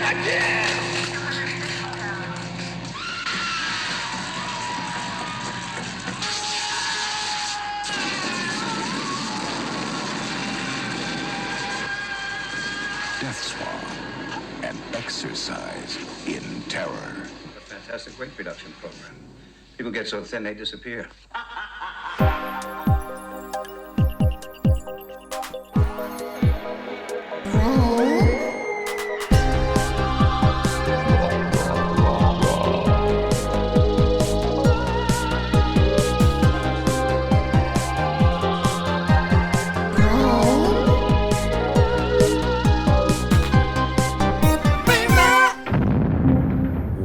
Death Spa, an exercise in terror. A fantastic weight reduction program. People get so thin they disappear.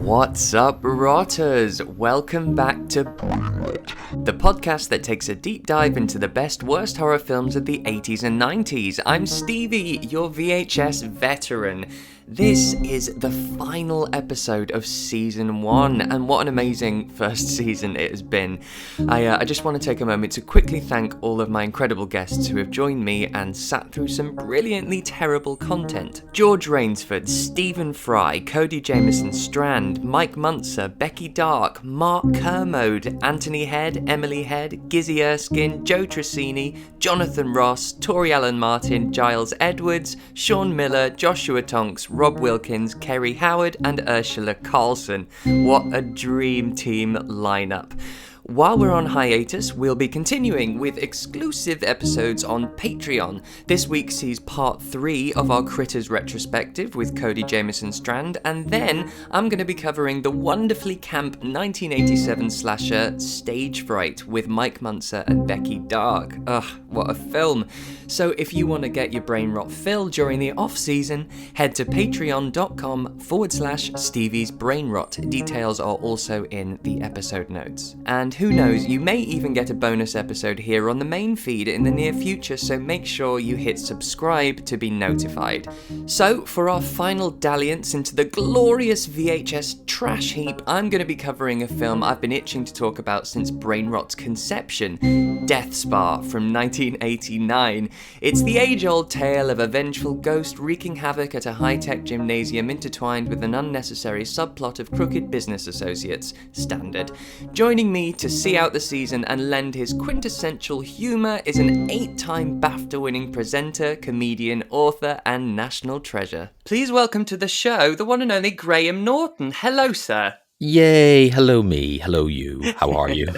What's up, rotters? Welcome back to the podcast that takes a deep dive into the best worst horror films of the 80s and 90s. I'm Stevie, your VHS veteran. This is the final episode of Season 1, and what an amazing first season it has been. I just want to take a moment to quickly thank all of my incredible guests who have joined me and sat through some brilliantly terrible content. George Rainsford, Stephen Fry, Cody Jamieson Strand, Mike Munzer, Becky Dark, Mark Kermode, Anthony Head, Emily Head, Gizzy Erskine, Joe Trissini, Jonathan Ross, Tori Allen Martin, Giles Edwards, Sean Miller, Joshua Tonks, Rob Wilkins, Kerry Howard, and Ursula Carlson. What a dream team lineup. While we're on hiatus, we'll be continuing with exclusive episodes on Patreon. This week sees part 3 of our Critters retrospective with Cody Jamieson Strand, and then I'm going to be covering the wonderfully camp 1987 slasher Stage Fright with Mike Munzer and Becky Dark. Ugh, what a film. So if you want to get your brain rot filled during the off-season, head to patreon.com/Stevie's Brain Rot. Details are also in the episode notes. And who knows, you may even get a bonus episode here on the main feed in the near future, so make sure you hit subscribe to be notified. So, for our final dalliance into the glorious VHS trash heap, I'm going to be covering a film I've been itching to talk about since Brain Rot's conception, Death Spa from 1989. It's the age-old tale of a vengeful ghost wreaking havoc at a high-tech gymnasium intertwined with an unnecessary subplot of crooked business associates. Standard. Joining me to see out the season and lend his quintessential humour is an 8-time BAFTA-winning presenter, comedian, author, and national treasure. Please welcome to the show the one and only Graham Norton. Hello, sir. Yay, hello me, hello you, how are you?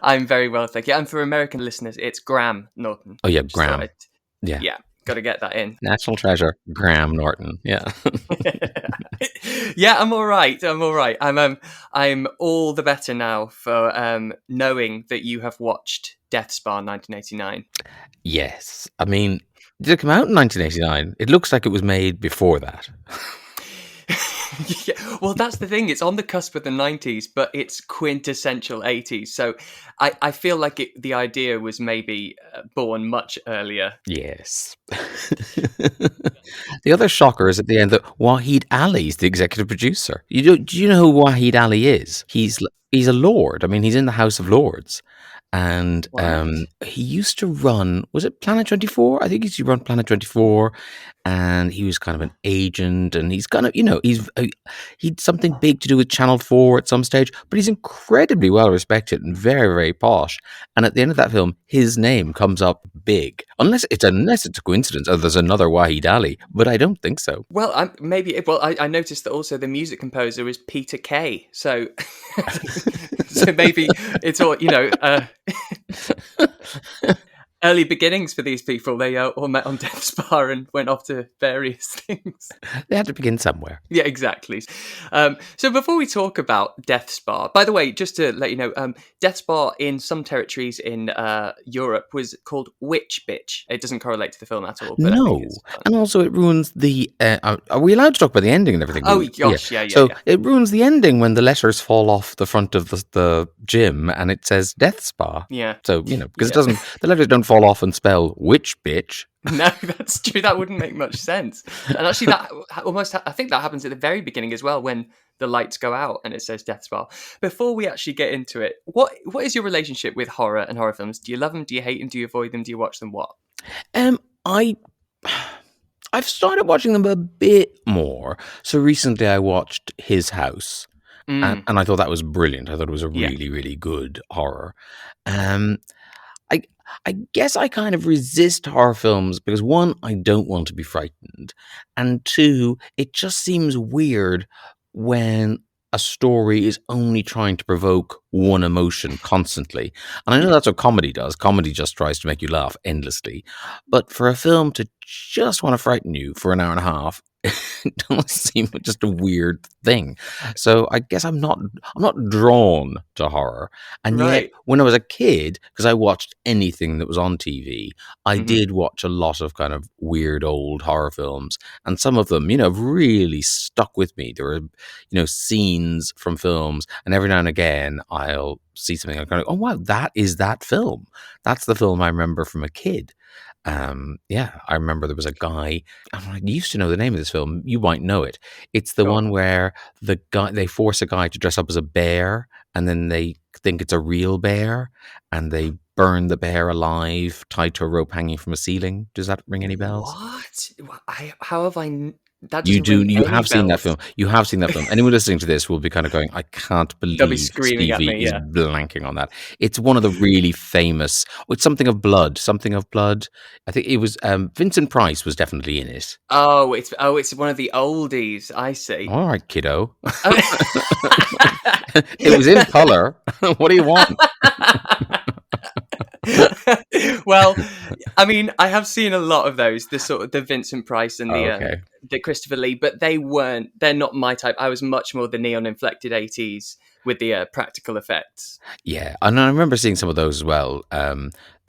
I'm very well, thank you. And for American listeners, it's Graham Norton. Oh yeah, Graham. Yeah, got to get that in. National treasure, Graham Norton, yeah. Yeah, I'm all right. I'm all the better now for knowing that you have watched Death Spa 1989. Yes, I mean, did it come out in 1989? It looks like it was made before that. Yeah, well, that's the thing. It's on the cusp of the 90s, but it's quintessential 80s. So I feel like the idea was maybe born much earlier. Yes. The other shocker is at the end that Wahid Ali's the executive producer. Do you know who Wahid Ali is? He's a lord. I mean, he's in the House of Lords. And he used to run, was it Planet 24? I think he used to run Planet 24, and he was kind of an agent, and he's kind of, he'd something big to do with Channel 4 at some stage, but he's incredibly well respected and very, very posh. And at the end of that film, his name comes up big, unless it's a coincidence. Oh, there's another Wahid Ali, but I don't think so. Well, I noticed that also the music composer is Peter Kay, so so maybe it's all early beginnings for these people. They all met on Death Spa and went off to various things. They had to begin somewhere. Yeah, exactly. So before we talk about Death Spa, by the way, just to let you know, Death Spa in some territories in Europe was called Witch Bitch. It doesn't correlate to the film at all. But no, and also it ruins the... are we allowed to talk about the ending and everything? Oh, gosh, yeah. So it ruins the ending when the letters fall off the front of the gym and it says Death Spa. Yeah. So, because it doesn't... The letters don't fall off and spell Witch Bitch. No, that's true. That wouldn't make much sense. And actually, I think that happens at the very beginning as well, when the lights go out and it says Death Spa. Before we actually get into it, what is your relationship with horror and horror films? Do you love them? Do you hate them? Do you avoid them? Do you watch them? What? I I've started watching them a bit more. So recently I watched His House, Mm, and I thought that was brilliant. I thought it was a yeah. really, really good horror. Um, I I guess I kind of resist horror films because one, I don't want to be frightened, and two, it just seems weird when a story is only trying to provoke one emotion constantly. And I know that's what comedy does. Comedy just tries to make you laugh endlessly. But for a film to just want to frighten you for an hour and a half, it does seem just a weird thing. So I guess I'm not drawn to horror. And yet, Right. when I was a kid, because I watched anything that was on TV, I Hmm. did watch a lot of kind of weird old horror films. And some of them, have really stuck with me. There were, scenes from films. And every now and again, I'll see something and kind of, oh, wow, that is that film. That's the film I remember from a kid. Yeah, I remember there was a guy. I used to know the name of this film. You might know it. It's the Go on. one where they force a guy to dress up as a bear, and then they think it's a real bear, and they burn the bear alive, tied to a rope hanging from a ceiling. Does that ring any bells? What? How have that You doesn't do. ring You any have seen that bells. film. You have seen that film. Anyone listening to this will be kind of going, "I can't They'll be believe screaming at Stevie me. is Yeah. blanking on that." It's one of the really famous. Oh, it's something of blood. Something of blood. I think it was Vincent Price was definitely in it. Oh, it's one of the oldies. I see. All right, kiddo. Oh. It was in color. What do you want? Well, I mean, I have seen a lot of those, the sort of the Vincent Price and Okay. the Christopher Lee, but they're not my type. I was much more the neon inflected 80s with the practical effects. Yeah, and I remember seeing some of those as well.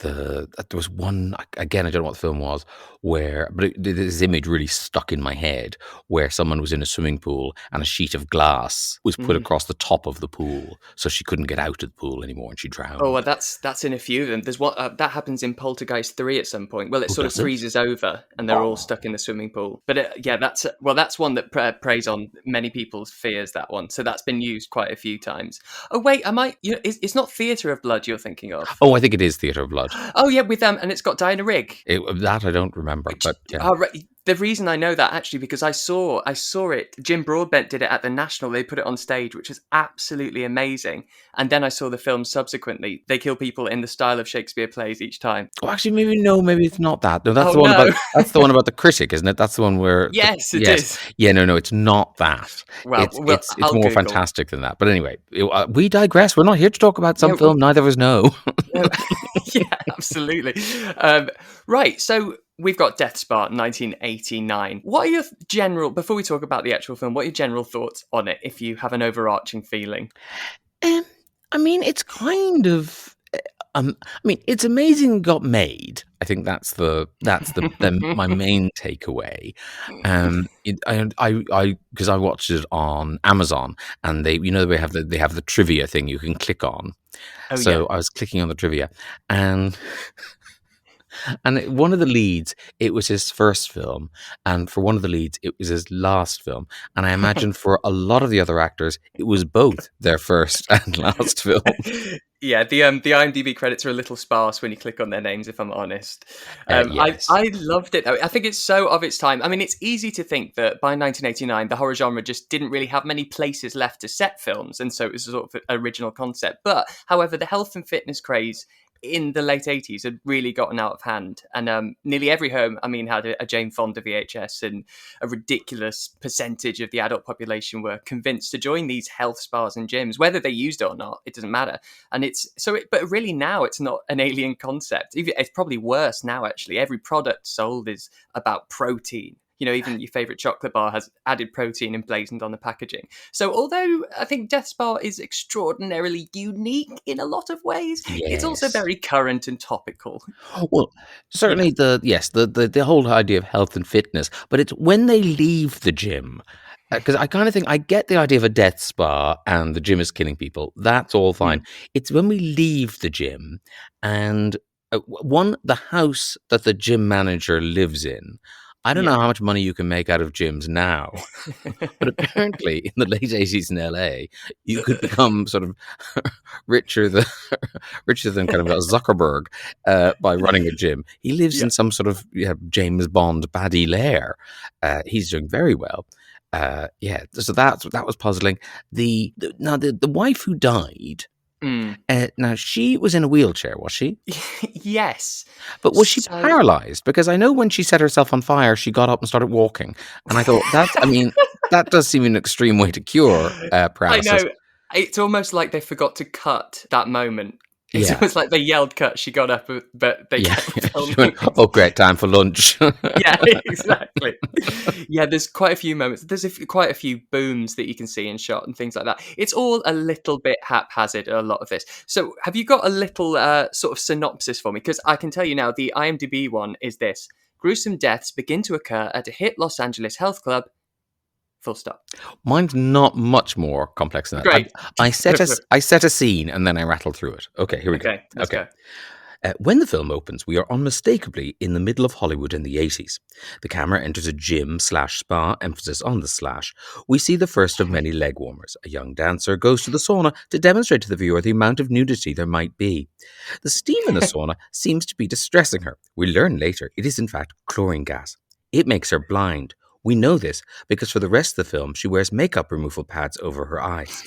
There was one again. I don't know what the film was, this image really stuck in my head, where someone was in a swimming pool and a sheet of glass was put Mm. across the top of the pool, so she couldn't get out of the pool anymore, and she Oh, well, drowned. that's in a few of them. There's one that happens in Poltergeist 3 at some point. Well, it Oh, sort of does it? freezes over and they're all Oh, stuck in the swimming pool. But yeah, that's one that preys on many people's fears. That one, so that's been used quite a few times. Oh wait, I might. It's not Theatre of Blood you're thinking of. oh, I think it is Theatre of Blood. Oh yeah, with them, and it's got Diana Rigg. That I don't remember, Which, but yeah. right, the reason I know that actually because I saw it. Jim Broadbent did it at the National. They put it on stage, which is absolutely amazing. And then I saw the film subsequently. They kill people in the style of Shakespeare plays each time. Oh, actually, maybe no, maybe it's not that. No, Oh no! that's the one about the critic, isn't it? That's the one where Yes, it yes, is. yeah, no, it's not that. Well, It's well, it's it's I'll more Google. fantastic than that. But anyway, we digress. We're not here to talk about some Yeah, film neither of us know. yeah, absolutely. Right, so we've got Death Spa, 1989. What are your before we talk about the actual film, what are your general thoughts on it, if you have an overarching feeling? Um, I mean, it's kind of. I mean, it's amazing it got made. I think that's my main takeaway. Because I watched it on Amazon, and they have the trivia thing you can click on. Oh, yeah. So I was clicking on the trivia, and one of the leads, it was his first film, and for one of the leads, it was his last film. And I imagine for a lot of the other actors, it was both their first and last film. Yeah, the IMDb credits are a little sparse when you click on their names, if I'm honest. I Yes. I loved it though. I think it's so of its time. I mean, it's easy to think that by 1989, the horror genre just didn't really have many places left to set films, and so it was a sort of original concept. But however, the health and fitness craze in the late 80s had really gotten out of hand, and nearly every home, I mean, had a Jane Fonda VHS, and a ridiculous percentage of the adult population were convinced to join these health spas and gyms, whether they used it or not. It doesn't matter. And but really now it's not an alien concept. It's probably worse now, actually. Every product sold is about protein. Even your favorite chocolate bar has added protein emblazoned on the packaging. So although I think Death Spa is extraordinarily unique in a lot of ways, it's also Yes. very current and topical. Well, certainly the whole idea of health and fitness, but it's when they leave the gym. Because I kind of think I get the idea of a death spa and the gym is killing people. That's all fine. Mm. It's when we leave the gym and the house that the gym manager lives in. I don't know how much money you can make out of gyms now, but apparently in the late 80s in LA, you could become sort of richer than richer than kind of a Zuckerberg by running a gym. He lives in some sort of James Bond baddie lair. He's doing very well. So that was puzzling. The wife who died. Now she was in a wheelchair, was she? Yes. But was she paralyzed? Because I know when she set herself on fire, she got up and started walking, and I thought that does seem an extreme way to cure paralysis. I know. It's almost like they forgot to cut that moment. It's almost like they yelled cut, she got up, but they kept filming. Went, oh, great, time for lunch. Yeah, exactly. Yeah, there's quite a few moments. There's quite a few booms that you can see in shot and things like that. It's all a little bit haphazard, a lot of this. So have you got a little sort of synopsis for me? Because I can tell you now, the IMDb one is this. Gruesome deaths begin to occur at a hit Los Angeles health club. Full stop. Mine's not much more complex than that. Great. I set a scene and then I rattle through it. Okay, here we go. Let's go. When the film opens, we are unmistakably in the middle of Hollywood in the 80s. The camera enters a gym/spa, emphasis on the slash. We see the first of many leg warmers. A young dancer goes to the sauna to demonstrate to the viewer the amount of nudity there might be. The steam in the sauna seems to be distressing her. We learn later it is in fact chlorine gas. It makes her blind. We know this because for the rest of the film, she wears makeup removal pads over her eyes.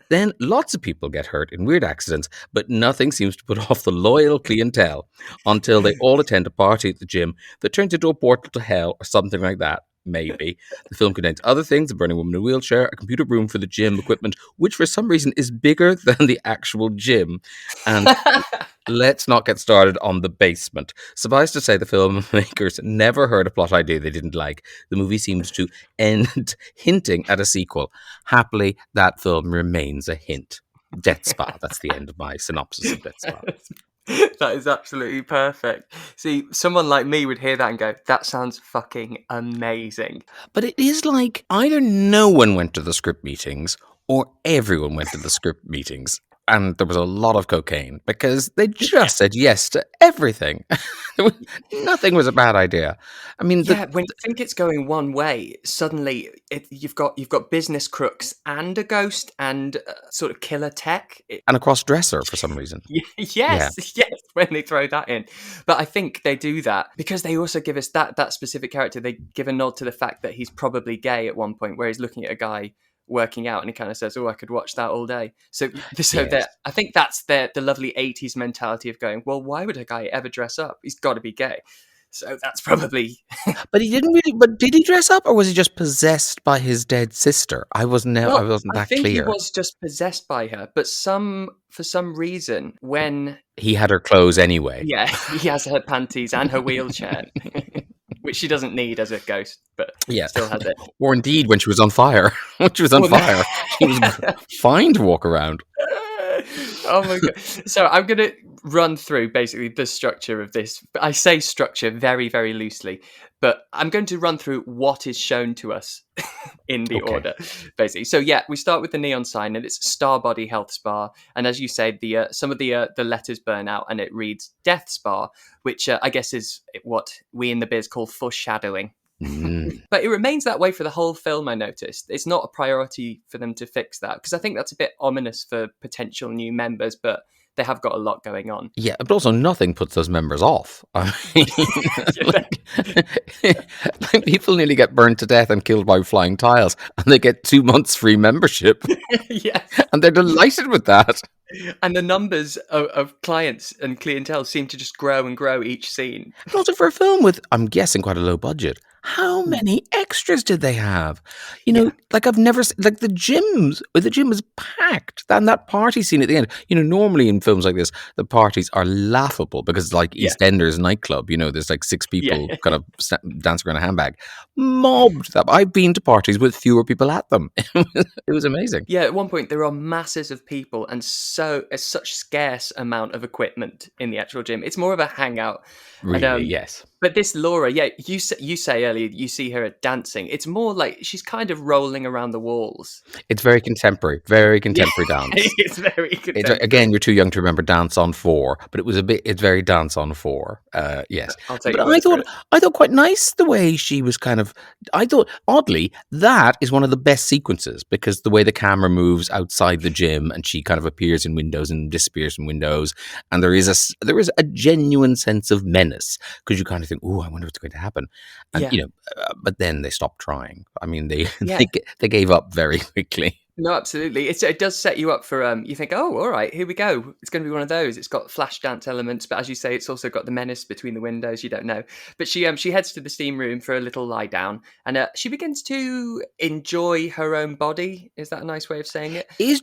Then lots of people get hurt in weird accidents, but nothing seems to put off the loyal clientele until they all attend a party at the gym that turns into a portal to hell or something like that. Maybe. The film contains other things, a burning woman in a wheelchair, a computer room for the gym equipment, which for some reason is bigger than the actual gym. And let's not get started on the basement. Suffice to say, the filmmakers never heard a plot idea they didn't like. The movie seems to end hinting at a sequel. Happily, that film remains a hint. Death Spa. That's the end of my synopsis of Death Spa. That is absolutely perfect. See, someone like me would hear that and go, that sounds fucking amazing. But it is like either no one went to the script meetings or everyone went to the script meetings. And there was a lot of cocaine because they just said yes to everything. Nothing was a bad idea. I mean, when you think it's going one way, suddenly you've got business crooks and a ghost and sort of killer tech and a cross-dresser for some reason. Yes, when they throw that in. But I think they do that because they also give us that specific character. They give a nod to the fact that he's probably gay at one point, where he's looking at a guy working out and he kind of says, oh, I could watch that all day. So I think that's the lovely 80s mentality of going, well, why would a guy ever dress up? He's got to be gay. So that's probably... But he didn't really... But did he dress up or was he just possessed by his dead sister? I wasn't that clear. I think he was just possessed by her, but for some reason, when... He had her clothes anyway. Yeah, he has her panties and her wheelchair. Which she doesn't need as a ghost, but still has it. Or indeed, when she was on fire. She was fine to walk around. Oh my God. So I'm going to run through basically the structure of this. I say structure very, very loosely, but I'm going to run through what is shown to us in the order, basically. So we start with the neon sign, and it's Star Body Health Spa. And as you say, some of the letters burn out, and it reads Death Spa, which I guess is what we in the biz call foreshadowing. But it remains that way for the whole film, I noticed. It's not a priority for them to fix that, because I think that's a bit ominous for potential new members, but they have got a lot going on. Yeah, but also nothing puts those members off. I mean, like people nearly get burned to death and killed by flying tiles, and they get 2 months free membership. Yeah. And they're delighted with that. And the numbers of clients and clientele seem to just grow and grow each scene. And also for a film with, I'm guessing, quite a low budget, how many extras did they have? Like I've never like the gym was packed. And that party scene at the end. Normally in films like this, the parties are laughable because it's like EastEnders nightclub. There's like 6 people kind of dancing around a handbag. Mobbed that. I've been to parties with fewer people at them. It was amazing. Yeah, at one point there are masses of people and such scarce amount of equipment in the actual gym. It's more of a hangout. Really, yes. But this Laura, you say earlier, you see her dancing, it's more like she's kind of rolling around the walls. It's very contemporary dance. It's very It's, contemporary. again, you're too young to remember Dance on 4, but it's very Dance on 4. Yes. I'll take But your word for it. I thought quite nice the way she was kind of, I thought, oddly, that is one of the best sequences, because the way the camera moves outside the gym and she kind of appears in windows and disappears in windows, and there is a genuine sense of menace, because you kind of think, oh, I wonder what's going to happen. And, Yeah. but then they stopped trying. I mean, they Yeah. they gave up very quickly. No, absolutely. It does set you up for you think, oh, all right, here we go. It's going to be one of those. It's got flash dance elements, but as you say, it's also got the menace between the windows. You don't know. But she heads to the steam room for a little lie down, and she begins to enjoy her own body. Is that a nice way of saying it? Is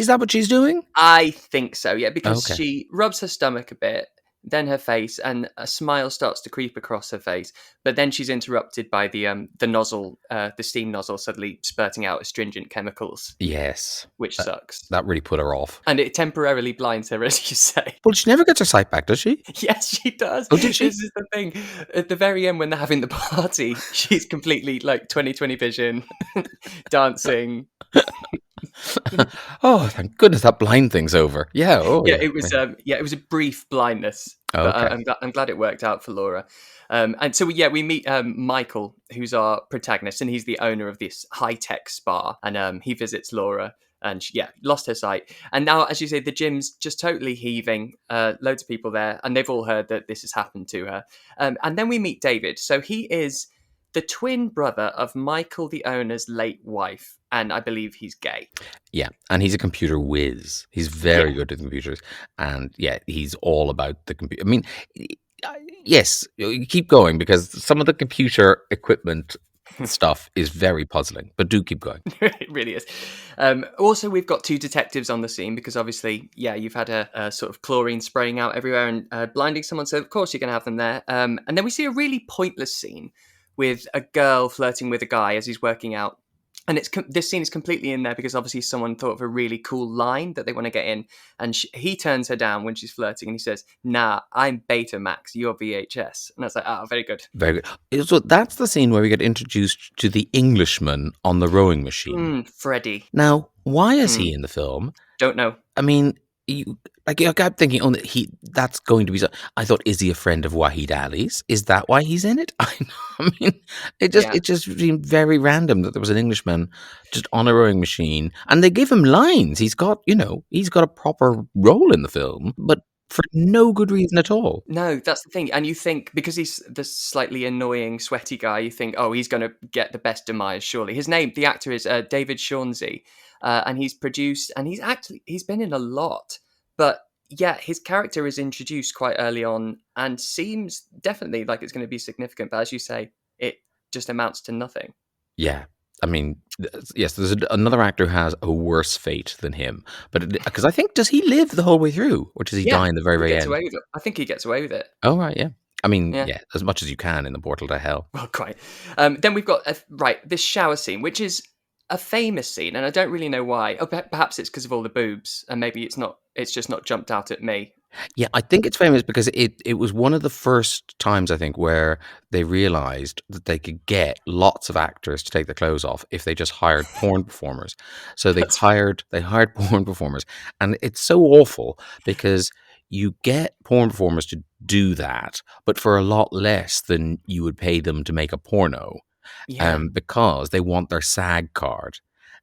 that what she's doing? I think so. Yeah, because Okay. she rubs her stomach a bit, then her face, and a smile starts to creep across her face. But then she's interrupted by the nozzle, the steam nozzle, suddenly spurting out astringent chemicals, Yes. which sucks. That really put her off. And it temporarily blinds her, as you say. Well, she never gets her sight back, does she? Yes, she does. Oh, did she? This is the thing. At the very end, when they're having the party, she's completely like 20/20 vision, dancing. Oh, thank goodness that blind thing's over. Yeah. Oh, Yeah, it was. It was a brief blindness, but Okay. I'm glad it worked out for Laura. And so we meet Michael, who's our protagonist, and he's the owner of this high-tech spa, and he visits Laura. And she, lost her sight. And now, as you say, the gym's just totally heaving. Loads of people there, and they've all heard that this has happened to her. And then we meet David. So he is the twin brother of Michael, the owner's late wife, and I believe he's gay. Yeah, and he's a computer whiz. He's very Yeah. good at computers, and he's all about the computer. I mean, yes, you keep going, because some of the computer equipment stuff is very puzzling, but do keep going. It really is. Also, we've got two detectives on the scene because obviously, you've had a sort of chlorine spraying out everywhere and blinding someone. So, of course, you're going to have them there. And then we see a really pointless scene with a girl flirting with a guy as he's working out. And this scene is completely in there because obviously someone thought of a really cool line that they want to get in. And he turns her down when she's flirting and he says, "Nah, I'm Betamax, you're VHS." And I was like, very good. Very good. So that's the scene where we get introduced to the Englishman on the rowing machine. Freddie. Now, why is he in the film? Don't know. I mean, I kept thinking, that's going to be. I thought, is he a friend of Wahid Ali's? Is that why he's in it? I mean, it just seemed very random that there was an Englishman just on a rowing machine, and they give him lines. He's got a proper role in the film, but for no good reason at all. No, that's the thing. And you think, because he's the slightly annoying, sweaty guy, you think, he's going to get the best demise, surely. His name, the actor, is David Shaughnessy, and he's produced, and he's been in a lot. But yeah, his character is introduced quite early on and seems definitely like it's going to be significant. But as you say, it just amounts to nothing. Yeah. I mean, yes, there's another actor who has a worse fate than him. But because I think, does he live the whole way through? Or does he die in the very, very end? Away with it. I think he gets away with it. Oh, right, yeah. I mean, as much as you can in the portal to hell. Well, quite. Then we've got, this shower scene, which is a famous scene, and I don't really know why. Perhaps it's because of all the boobs, and maybe it's just not jumped out at me. Yeah, I think it's famous because it was one of the first times, I think, where they realized that they could get lots of actors to take their clothes off if they just hired porn performers. So they hired porn performers, and it's so awful because you get porn performers to do that, but for a lot less than you would pay them to make a porno. Because they want their SAG card.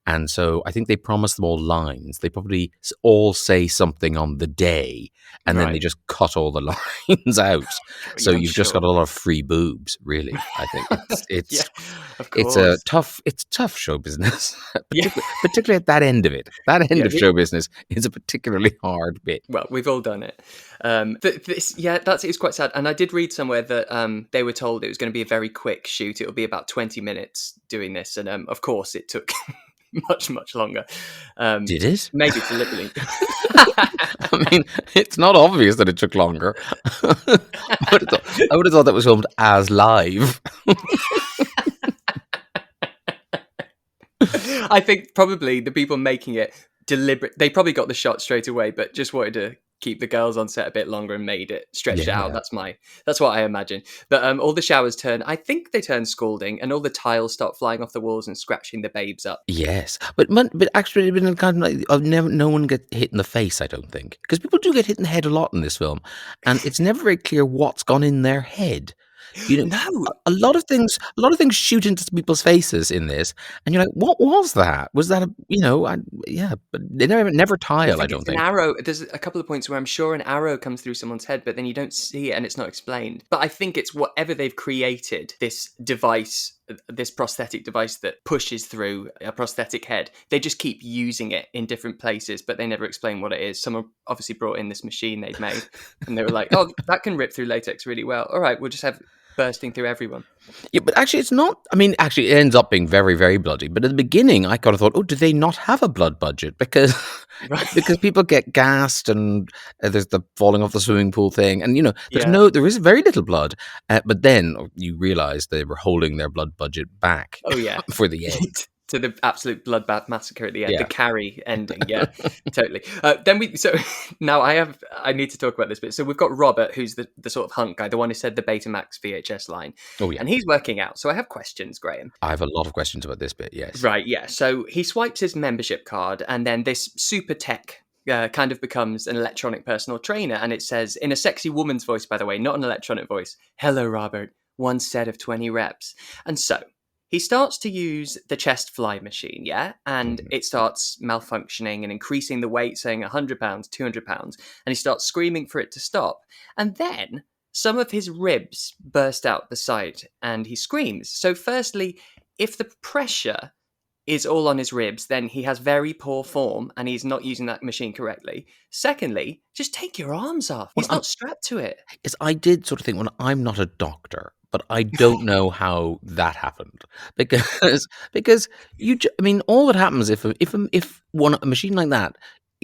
And so I think they promised them all lines. They probably all say something on the day, and then they just cut all the lines out. So you've just got a lot of free boobs, really. I think it's of course. It's tough show business, particularly at that end of it. That end of show business is a particularly hard bit. Well, we've all done it. It's quite sad. And I did read somewhere that they were told it was going to be a very quick shoot. It'll be about 20 minutes doing this, and of course it took much, much longer. Did it? Maybe deliberately. I mean, it's not obvious that it took longer. I would have thought that was filmed as live. I think probably the people making it deliberate. They probably got the shot straight away, but just wanted to keep the girls on set a bit longer and made it stretched it out. That's what I imagine. But all the showers I think they turn scalding, and all the tiles start flying off the walls and scratching the babes up. Yes, but actually, it's been kind of like no one get hit in the face. I don't think, because people do get hit in the head a lot in this film, and it's never very clear what's gone in their head. No, a lot of things shoot into people's faces in this, and you're like, what was that? Was that but they never tile. I don't think an arrow. There's a couple of points where I'm sure an arrow comes through someone's head, but then you don't see it and it's not explained. But I think it's whatever they've created, this device, this prosthetic device that pushes through a prosthetic head. They just keep using it in different places, but they never explain what it is. Someone obviously brought in this machine they'd made, and they were like, "Oh, that can rip through latex really well. All right, we'll just have bursting through everyone." Yeah, but actually it's not. I mean, actually it ends up being very, very bloody. But at the beginning, I kind of thought, oh, do they not have a blood budget? Because because people get gassed, and there's the falling off the swimming pool thing, and there is very little blood. But then you realise they were holding their blood budget back. Oh yeah, for the end. To the absolute bloodbath massacre at the end, Yeah. the carry ending, yeah, totally. Now I need to talk about this bit. So we've got Robert, who's the sort of hunk guy, the one who said the Betamax VHS line. Oh yeah, and he's working out. So I have questions, Graham. I have a lot of questions about this bit. Yes, Right, yeah. So he swipes his membership card, and then this super tech kind of becomes an electronic personal trainer, and it says in a sexy woman's voice, by the way, not an electronic voice. "Hello, Robert. 1 set of 20 reps." And so he starts to use the chest fly machine, yeah? And it starts malfunctioning and increasing the weight, saying 100 pounds, 200 pounds. And he starts screaming for it to stop. And then some of his ribs burst out the side and he screams. So firstly, if the pressure is all on his ribs, then he has very poor form and he's not using that machine correctly. Secondly, just take your arms off. He's not strapped to it. Yes, I did sort of think, well, I'm not a doctor, but I don't know how that happened because all that happens if a machine like that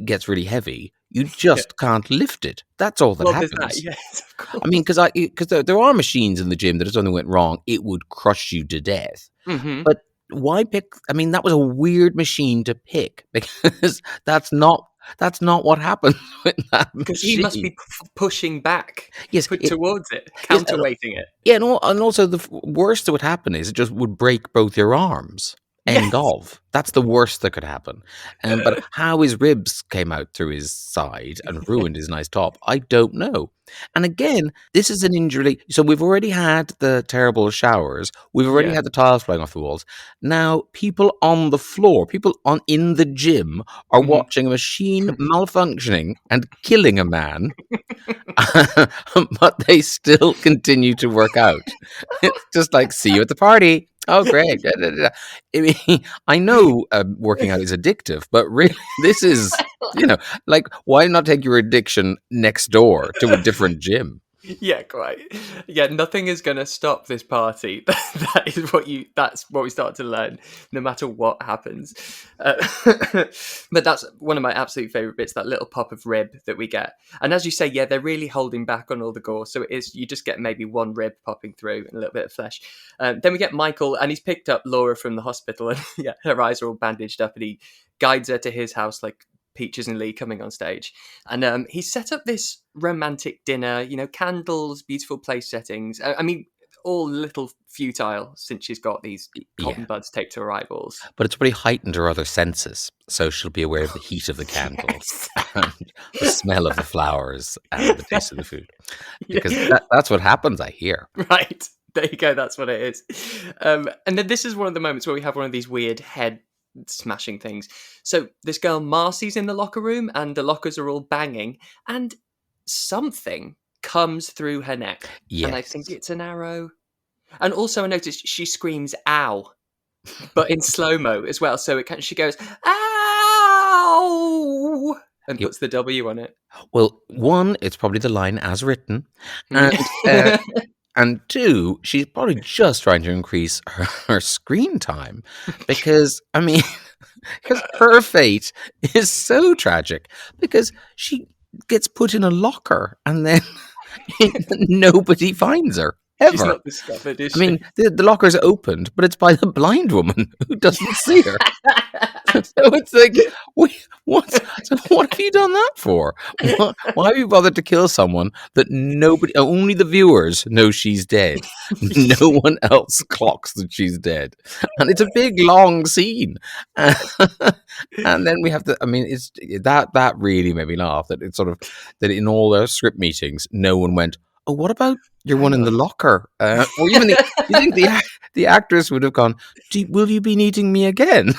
gets really heavy, you just can't lift it. That's all that happens. That, yes, of course. I mean, because there are machines in the gym that if something went wrong, it would crush you to death. Mm-hmm. But why pick? I mean, that was a weird machine to pick because that's not what happens with that machine. Because he must be pushing back, towards it, counterweighting it. Yeah, and also the worst that would happen is it just would break both your arms. End of. That's the worst that could happen. But how his ribs came out through his side and ruined his nice top, I don't know. And again, this is an injury. So we've already had the terrible showers. We've already had the tiles flying off the walls. Now, people on the floor, in the gym are watching a machine malfunctioning and killing a man, but they still continue to work out. It's just like, see you at the party. Oh, great. I mean, I know working out is addictive, but really, this is, like, why not take your addiction next door to a different gym? Yeah, quite. Yeah, nothing is going to stop this party. That's what we start to learn, no matter what happens. But that's one of my absolute favourite bits, that little pop of rib that we get. And as you say, yeah, they're really holding back on all the gore. So you just get maybe one rib popping through and a little bit of flesh. Then we get Michael, and he's picked up Laura from the hospital, and her eyes are all bandaged up, and he guides her to his house, like Peaches and Lee coming on stage. And he set up this romantic dinner, candles, beautiful place settings. I mean, all a little futile since she's got these cotton buds taped to her eyeballs. But it's pretty heightened her other senses. So she'll be aware of the heat of the candles, and the smell of the flowers, and the taste of the food. Because that's what happens, I hear. Right. There you go. That's what it is. And then this is one of the moments where we have one of these weird head smashing things. So this girl Marcy's in the locker room, and the lockers are all banging, and something comes through her neck. Yes. And I think it's an arrow. And also I noticed she screams "ow," but in slow-mo as well. So she goes "ow" and puts the W on it. Well, one, it's probably the line as written, and and two, she's probably just trying to increase her screen time because, I mean, because her fate is so tragic because she gets put in a locker and then nobody finds her. She's ever. not discovered, is I mean, the locker's opened, but it's by the blind woman who doesn't see her. So it's like, what have you done that for? Why have you bothered to kill someone that only the viewers know she's dead? No one else clocks that she's dead, and it's a big long scene. And then we have I mean, it's that really made me laugh. That it's sort of that in all their script meetings, no one went, "Oh, what about your one in the locker?" Or even you think the actress would have gone, "Will you be needing me again?"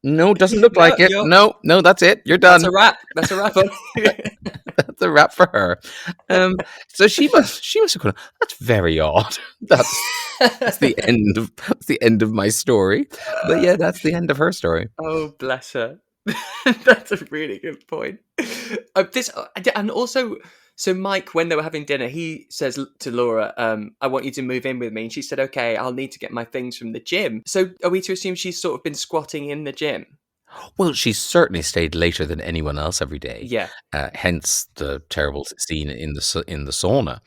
No, doesn't look like it. No, that's it. You're done. That's a wrap. That's a wrap. That's a wrap for her. So she must have gone, "That's very odd." That's the end of my story. But yeah, that's the end of her story. Oh, bless her. That's a really good point. And also, so Mike, when they were having dinner, he says to Laura, "I want you to move in with me." And she said, "Okay, I'll need to get my things from the gym." So are we to assume she's sort of been squatting in the gym? Well, she's certainly stayed later than anyone else every day. Yeah. Hence the terrible scene in the sauna.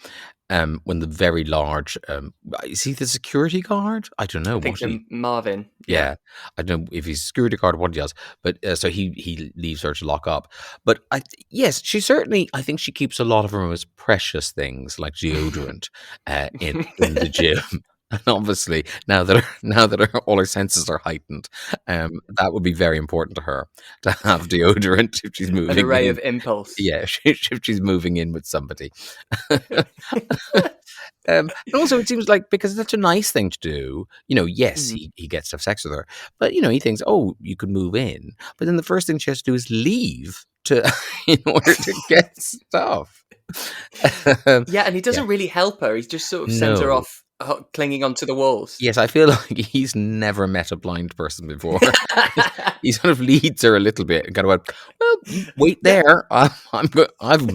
When the very large, is he the security guard? I don't know. I think Marvin. Yeah, I don't know if he's security guard or what he does, but so he leaves her to lock up. But yes, she certainly. I think she keeps a lot of her most precious things like deodorant in the gym. And obviously, now that all her senses are heightened, that would be very important to her to have deodorant if she's moving. An array in. of impulse. Yeah, if she's moving in with somebody. And also, it seems like because that's a nice thing to do. Yes, he gets to have sex with her, but he thinks, "Oh, you could move in," but then the first thing she has to do is leave in order to get stuff. Yeah, and he doesn't really help her. He just sort of sends her off, clinging onto the walls. Yes, I feel like he's never met a blind person before. He sort of leads her a little bit and kind of went, "Well, wait there. I'm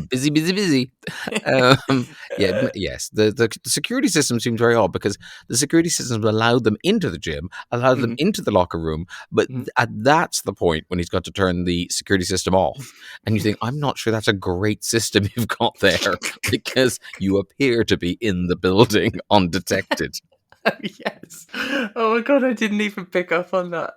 busy." Yes. The security system seems very odd because the security system allowed them into the gym, allowed them into the locker room, but that's the point when he's got to turn the security system off. And you think, I'm not sure that's a great system you've got there because you appear to be in the building undetected. Yes. Oh my god, I didn't even pick up on that.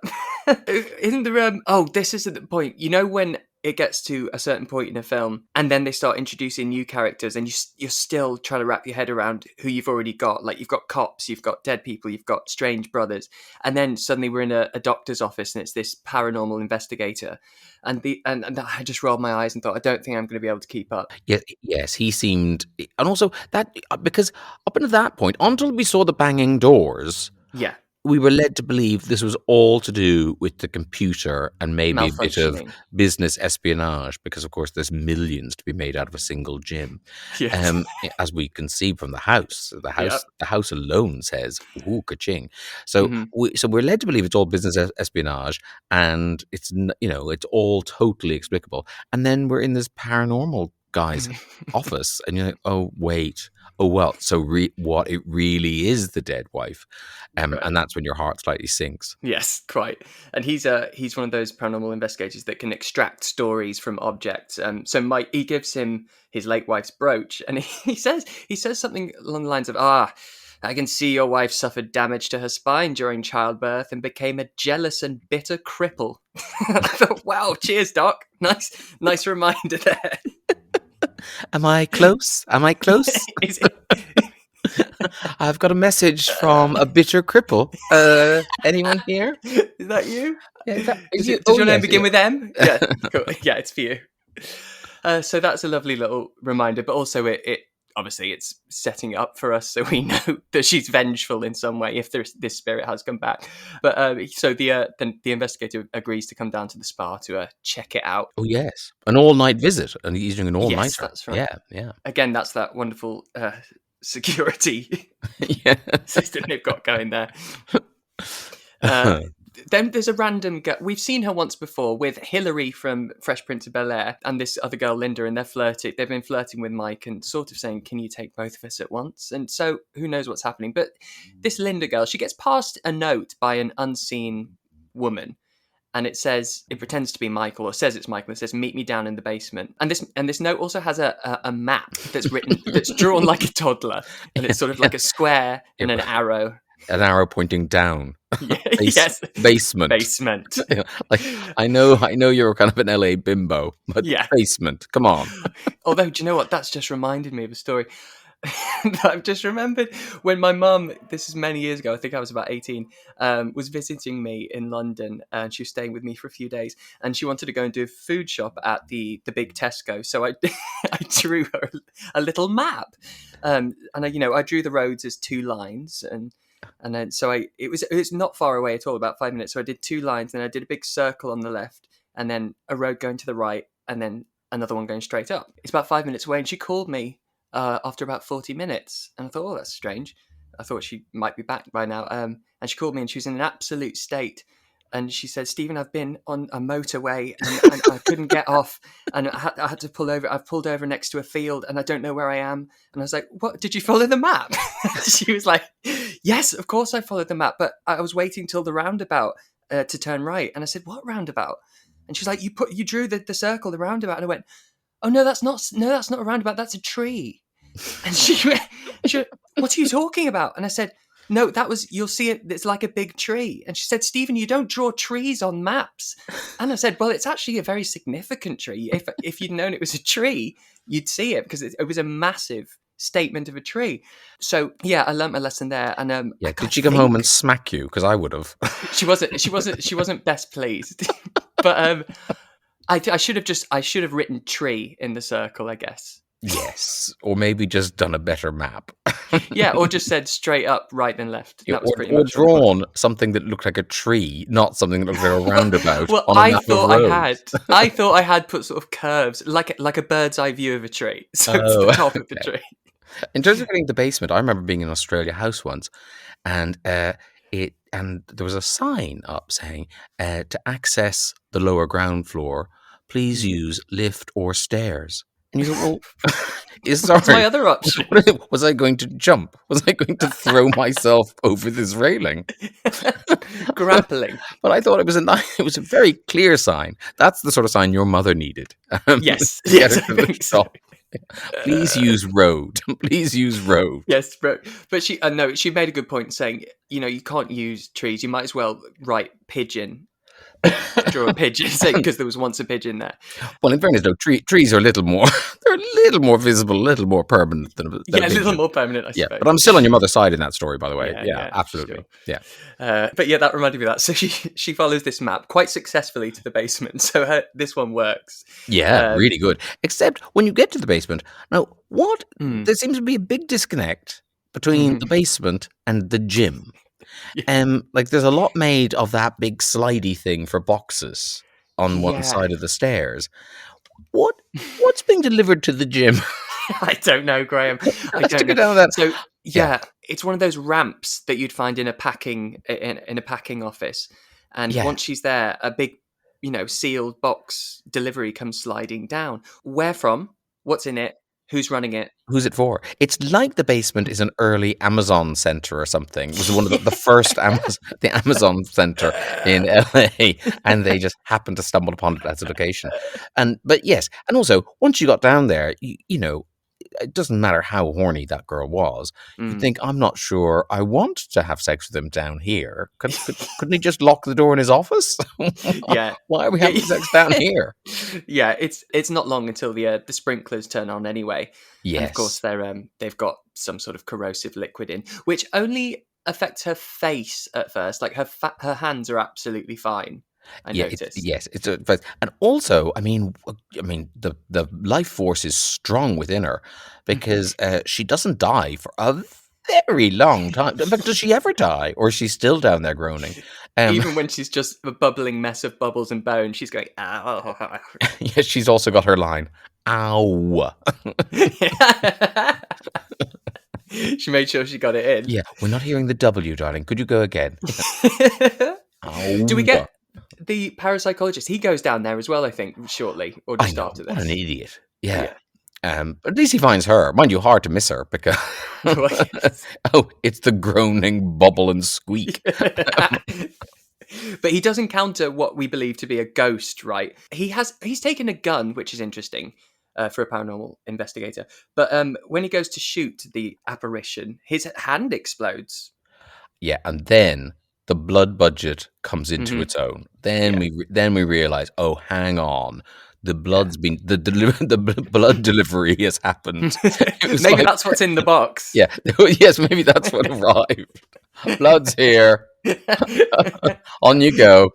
Isn't there this is the point. When it gets to a certain point in a film and then they start introducing new characters and you're still trying to wrap your head around who you've already got. Like you've got cops, you've got dead people, you've got strange brothers. And then suddenly we're in a doctor's office and it's this paranormal investigator. And I just rolled my eyes and thought, I don't think I'm going to be able to keep up. Yes, he seemed, and also that because up until that point, until we saw the banging doors, we were led to believe this was all to do with the computer and maybe a bit of business espionage, because of course there's millions to be made out of a single gym. Yes. As we can see from the house, the house alone says, "Ooh, ka-ching." So we're led to believe it's all business espionage, and it's all totally explicable. And then we're in this paranormal guy's office, and you're like, "Oh wait." Oh, well, so what it really is the dead wife. And that's when your heart slightly sinks. Yes, quite. And he's one of those paranormal investigators that can extract stories from objects. So Mike, he gives him his late wife's brooch, and he says something along the lines of, "I can see your wife suffered damage to her spine during childbirth and became a jealous and bitter cripple." I thought, wow, cheers, Doc. Nice reminder there. Am I close? I've got a message from a bitter cripple. Anyone here? Is that you? Yeah, does your name begin with M? Yeah, cool. Yeah, it's for you. So that's a lovely little reminder, but also it obviously it's setting it up for us so we know that she's vengeful in some way if this spirit has come back. But so the investigator agrees to come down to the spa to check it out. Oh yes, an all-night visit, and he's doing an all-nighter. Yes, that's right. Yeah. Again, that's that wonderful security system they've got going there. Then there's a random girl. We've seen her once before with Hilary from Fresh Prince of Bel-Air and this other girl, Linda, and they're flirting. They've been flirting with Mike and sort of saying, "Can you take both of us at once?" And so who knows what's happening. But this Linda girl, she gets passed a note by an unseen woman. and it pretends to be Michael, or says it's Michael. It says, "Meet me down in the basement." And this note also has a map that's drawn like a toddler, and it's sort of like a square and an arrow. An arrow pointing down. Yes. Basement. Basement. Like, I know you're kind of an LA bimbo, but basement. Come on. Although, do you know what? That's just reminded me of a story that I've just remembered when my mum, this is many years ago, I think I was about 18, was visiting me in London, and she was staying with me for a few days, and she wanted to go and do a food shop at the big Tesco. So I drew her a little map, and I drew the roads as 2 lines, and then it was not far away at all, about 5 minutes. So I did 2 lines, then I did a big circle on the left, and then a road going to the right, and then another one going straight up. It's about 5 minutes away, and she called me after about 40 minutes, and I thought, oh, that's strange. I thought she might be back by now. And she called me, and she was in an absolute state. And she said, "Stephen, I've been on a motorway, and I couldn't get off, and I had to pull over. I've pulled over next to a field, and I don't know where I am." And I was like, "What? Did you follow the map?" She was like, "Yes, of course I followed the map, but I was waiting till the roundabout to turn right." And I said, "What roundabout?" And she's like, "You drew the circle, the roundabout." And I went, "Oh no, that's not a roundabout. That's a tree." And she went, "What are you talking about?" And I said, "No, you'll see it. It's like a big tree." And she said, "Stephen, you don't draw trees on maps." And I said, "Well, it's actually a very significant tree. If you'd known it was a tree, you'd see it, because it was a massive statement of a tree." So yeah, I learnt my lesson there. And did she come home and smack you? Because I would have. She wasn't best pleased. But I should have written tree in the circle, I guess. Yes, or maybe just done a better map. Yeah, or just said straight up, right then left. That was pretty or much drawn something that looked like a tree, not something that looked like a roundabout. Well, on a map of roads. I thought I had put sort of curves, like a bird's eye view of a tree. So it's the top of the tree. In terms of getting to the basement, I remember being in Australia House once, and there was a sign up saying, to access the lower ground floor, please use lift or stairs. And you thought, well, what's my other option? Was I going to jump? Was I going to throw myself over this railing? Grappling. But I thought it was a very clear sign. That's the sort of sign your mother needed. Yes. Yes, I think so. Please use road. Please use road. Yes, but she made a good point saying, you can't use trees. You might as well write pigeon. Draw a pigeon, because there was once a pigeon there. Well, in fairness, though, trees are a little more visible, a little more permanent than a little more permanent, I suppose. Yeah, but I'm still on your mother's side in that story, by the way. Yeah, absolutely. Sure. Yeah. But yeah, that reminded me of that. So she follows this map quite successfully to the basement. So this one works. Yeah, really good. Except when you get to the basement, now there seems to be a big disconnect between the basement and the gym. Like there's a lot made of that big slidey thing for boxes on one side of the stairs. What's being delivered to the gym? I don't know, Graham. I don't know. Down that. So it's one of those ramps that you'd find in a packing office, and once she's there, a big sealed box delivery comes sliding down. Where from? What's in it? Who's running it? Who's it for? It's like the basement is an early Amazon center or something. It was one of the first the Amazon center in LA, and they just happened to stumble upon it as a location. But yes, and also once you got down there, it doesn't matter how horny that girl was. You think, I'm not sure I want to have sex with him down here. Couldn't he just lock the door in his office? Yeah. Why are we having sex down here? Yeah, it's not long until the sprinklers turn on anyway. Yes. And of course, they've got some sort of corrosive liquid in, which only affects her face at first. Like her hands are absolutely fine. I noticed. And also, I mean, the life force is strong within her, because she doesn't die for a very long time. In fact, does she ever die, or is she still down there groaning? Even when she's just a bubbling mess of bubbles and bone, she's going, ow. Yes, she's also got her line, ow. She made sure she got it in. Yeah, we're not hearing the W, darling. Could you go again? Ow. Do we get the parapsychologist? He goes down there as well, I think, shortly, or just after this. What an idiot. Yeah. But at least he finds her. Mind you, hard to miss her, because it's the groaning bubble and squeak. But he does encounter what we believe to be a ghost, right? He's taken a gun, which is interesting for a paranormal investigator. But when he goes to shoot the apparition, his hand explodes. Yeah, and then the blood budget comes into Mhm. its own. Then Yeah. we realize, oh, hang on, the Yeah. blood's been the blood delivery has happened. It was Maybe like, that's what's in the box. yeah, yes, maybe that's what arrived. Blood's here. On you go.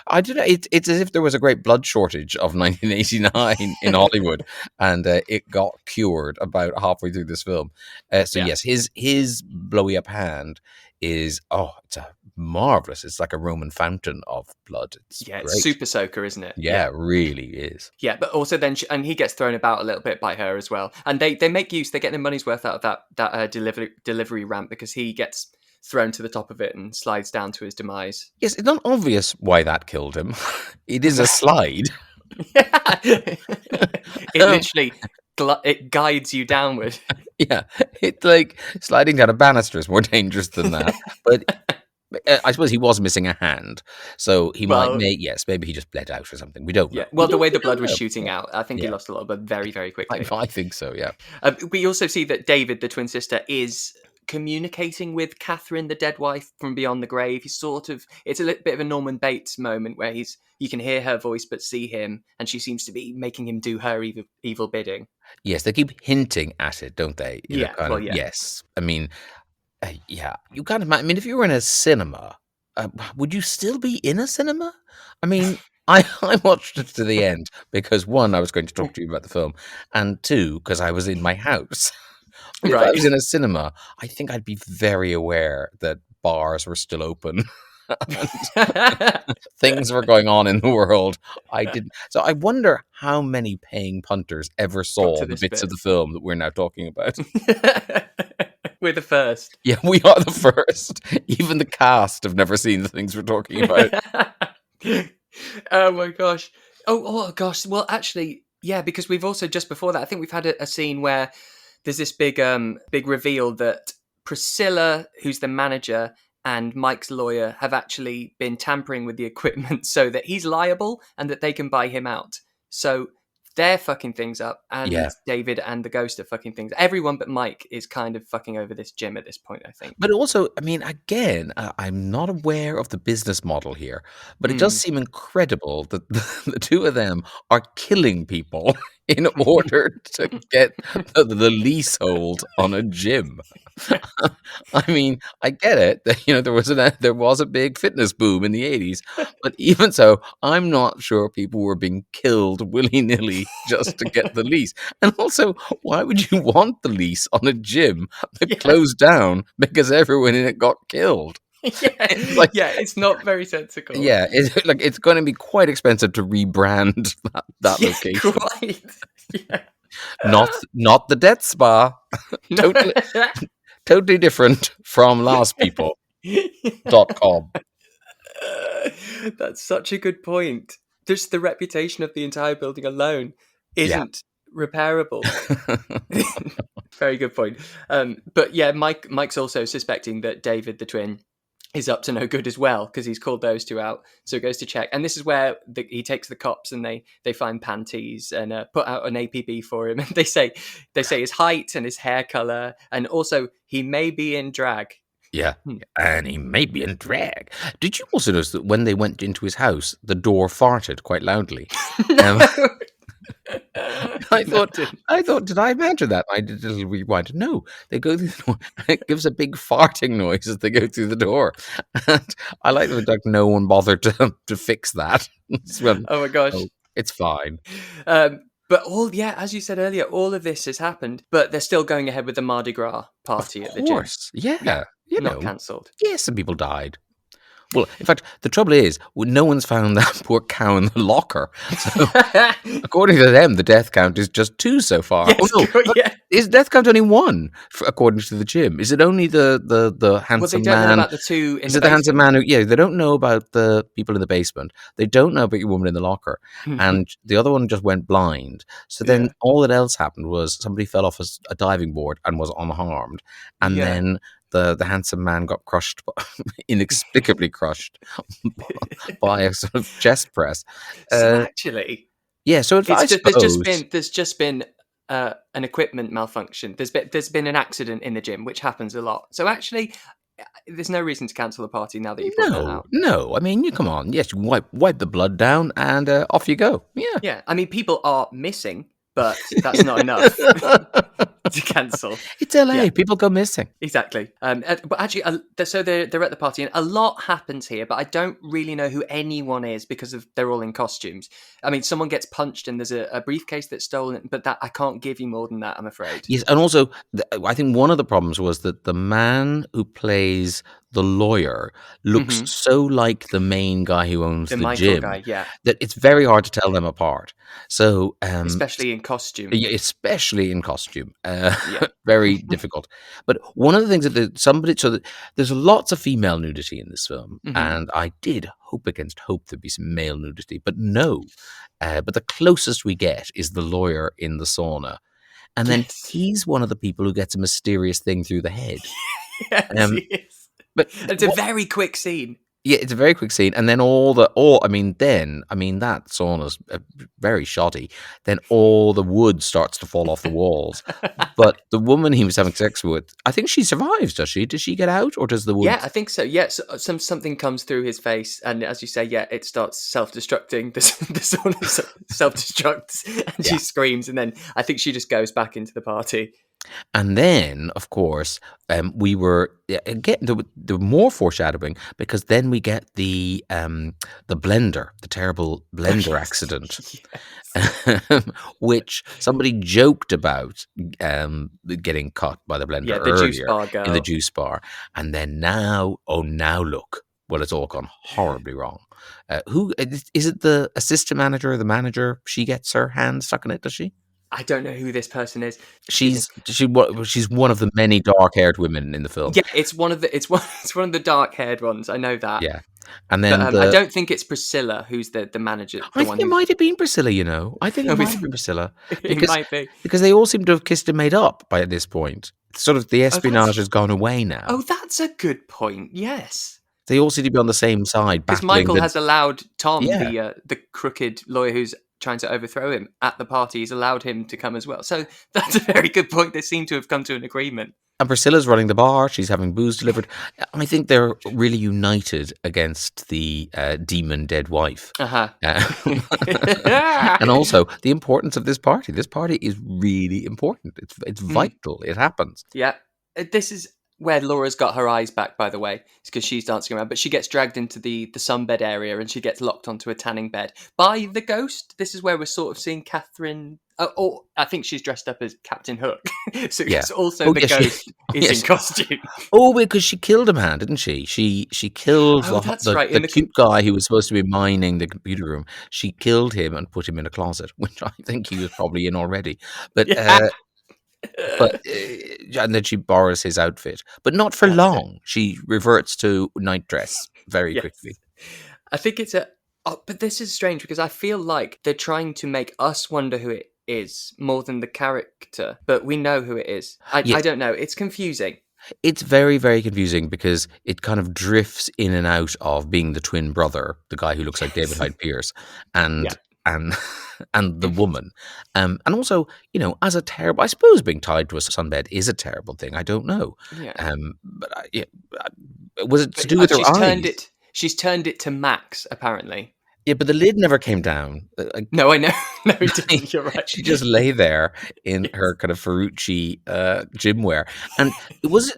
I don't know. It's as if there was a great blood shortage of 1989 in Hollywood, and it got cured about halfway through this film. So Yeah. yes, his blowy up hand is it's a marvelous. It's like a Roman fountain of blood. It's Yeah, it's great. super soaker, isn't it? Yeah, it really is. Yeah, but also then, and he gets thrown about a little bit by her as well. And they make use, they get their money's worth out of that delivery ramp, because he gets thrown to the top of it and slides down to his demise. Yes, it's not obvious why that killed him. It is a slide. It literally it guides you downward. Yeah, it's like sliding down a banister is more dangerous than that. But I suppose he was missing a hand, so he maybe he just bled out or something. We don't know. Yeah, well, the way the We don't blood was know. shooting out, I think he Yeah. lost a lot of blood very, very quickly. I think so. Yeah. We also see that David, the twin sister, is communicating with Catherine, the dead wife, from beyond the grave. It's a little bit of a Norman Bates moment where you can hear her voice but see him, and she seems to be making him do her evil bidding. Yes, they keep hinting at it, don't they? Yeah, yeah. Yes. I mean, yeah. You can't imagine. I mean, if you were in a cinema, would you still be in a cinema? I mean, I watched it to the end because, one, I was going to talk to you about the film, and two, because I was in my house. But if I was in a cinema, I think I'd be very aware that bars were still open. Things were going on in the world. I didn't. So I wonder how many paying punters ever saw the bits of the film that we're now talking about. We're the first. Yeah, we are the first. Even the cast have never seen the things we're talking about. Oh my gosh. Oh gosh. Well, actually, yeah, because we've also, just before that, I think we've had a scene where there's this big reveal that Priscilla, who's the manager, and Mike's lawyer have actually been tampering with the equipment so that he's liable and that they can buy him out. So they're fucking things up, and David and the ghost are fucking things. Everyone but Mike is kind of fucking over this gym at this point, I think. But also, I mean, again, I'm not aware of the business model here, but it does seem incredible that the two of them are killing people in order to get the leasehold on a gym. I mean, I get it. There was a big fitness boom in the 80s, but even so, I'm not sure people were being killed willy-nilly just to get the lease. And also, why would you want the lease on a gym that closed down because everyone in it got killed? It's not very sensible. Yeah, it's going to be quite expensive to rebrand that location. Quite. Yeah. Not the death spa. Totally different from lastpeople.com. That's such a good point. Just the reputation of the entire building alone isn't repairable. Very good point. But yeah, Mike's also suspecting that David, the twin, is up to no good as well, because he's called those two out. So he goes to check, and this is where he takes the cops, and they find panties and put out an APB for him, and they say his height and his hair color, and also he may be in drag. Yeah, and he may be in drag. Did you also notice that when they went into his house, the door farted quite loudly? No. I thought, did I imagine that? I did a little rewind. No, they go through the door, and it gives a big farting noise as they go through the door. And I like the fact no one bothered to fix that. Oh my gosh, it's fine. But as you said earlier, all of this has happened, but they're still going ahead with the Mardi Gras party at the gym. Of course, yeah, not cancelled. Yes, some people died. Well, in fact, the trouble is, no one's found that poor cow in the locker. So, according to them, the death count is just 2 so far. Yes, Is death count only 1, according to the gym? Is it only the handsome man? Well, they don't know about the two in is the it the basement. handsome man who? Yeah, they don't know about the people in the basement. They don't know about your woman in the locker, and the other one just went blind. So then all that else happened was somebody fell off a diving board and was unharmed, and then the handsome man got crushed, inexplicably crushed by a sort of chest press. So actually, Yeah, so I suppose there's just been an equipment malfunction. There's been an accident in the gym, which happens a lot. So actually, there's no reason to cancel the party now that you point that out. no. I mean, you come on. Yes, you can wipe the blood down, and off you go. Yeah. Yeah, I mean, people are missing, but that's not enough to cancel. It's LA. Yeah. People go missing. Exactly. But actually, so they're at the party, and a lot happens here, but I don't really know who anyone is because they're all in costumes. I mean, someone gets punched, and there's a briefcase that's stolen, but that I can't give you more than that, I'm afraid. Yes, and also, I think one of the problems was that the man who plays the lawyer looks so like the main guy who owns the Michael gym guy, yeah, that it's very hard to tell them apart. So, especially in costume. yeah, especially in costume, very difficult. But one of the things that there's lots of female nudity in this film, and I did hope against hope there'd be some male nudity, but no. But the closest we get is the lawyer in the sauna, and then he's one of the people who gets a mysterious thing through the head. Yes, he is. But it's a very quick scene. Yeah, it's a very quick scene, and then that sauna's very shoddy. Then all the wood starts to fall off the walls. But the woman he was having sex with, I think she survives. Does she? Does she get out, or does the wood? Yeah, I think so. Yeah, so, something comes through his face, and as you say, yeah, it starts self-destructing. The sauna self-destructs, and she screams, and then I think she just goes back into the party. And then, of course, we were again the more foreshadowing, because then we get the blender, the terrible blender accident, which somebody joked about getting cut by the blender earlier juice bar girl. In the juice bar, and then now look, well, it's all gone horribly wrong. Who is it? The assistant manager or the manager? She gets her hand stuck in it, does she? I don't know who this person is. She's one of the many dark-haired women in the film. Yeah, it's one of the dark-haired ones. I know that. Yeah, and then I don't think it's Priscilla who's the manager. I think it might have been Priscilla. I think it might have been Priscilla. It might be, because they all seem to have kissed and made up by this point. Sort of the espionage has gone away now. Oh, that's a good point. Yes. They all seem to be on the same side. Because Michael has allowed Tom, the crooked lawyer who's trying to overthrow him at the party, he's allowed him to come as well. So that's a very good point. They seem to have come to an agreement. And Priscilla's running the bar. She's having booze delivered. I think they're really united against the demon dead wife. And also the importance of this party. This party is really important. It's vital. It happens. Yeah. This is where Laura's got her eyes back, by the way. It's because she's dancing around. But she gets dragged into the sunbed area, and she gets locked onto a tanning bed by the ghost. This is where we're sort of seeing Catherine... Oh, I think she's dressed up as Captain Hook. So it's also the ghost is in costume. Oh, because she killed a man, didn't she? She killed the cute guy who was supposed to be mining the computer room. She killed him and put him in a closet, which I think he was probably in already. But... and then she borrows his outfit, but not for long. She reverts to nightdress very quickly. I think it's but this is strange because I feel like they're trying to make us wonder who it is more than the character, but we know who it is. I don't know. It's confusing. It's very, very confusing because it kind of drifts in and out of being the twin brother, the guy who looks like David Hyde Pierce, and the woman, and also, as a terrible, I suppose being tied to a sunbed is a terrible thing. I don't know, but was it to do with her eyes? She's turned it to max, apparently. Yeah, but the lid never came down. No, I know. No, it didn't. You're right. She just lay there in her kind of Ferrucci gym wear. And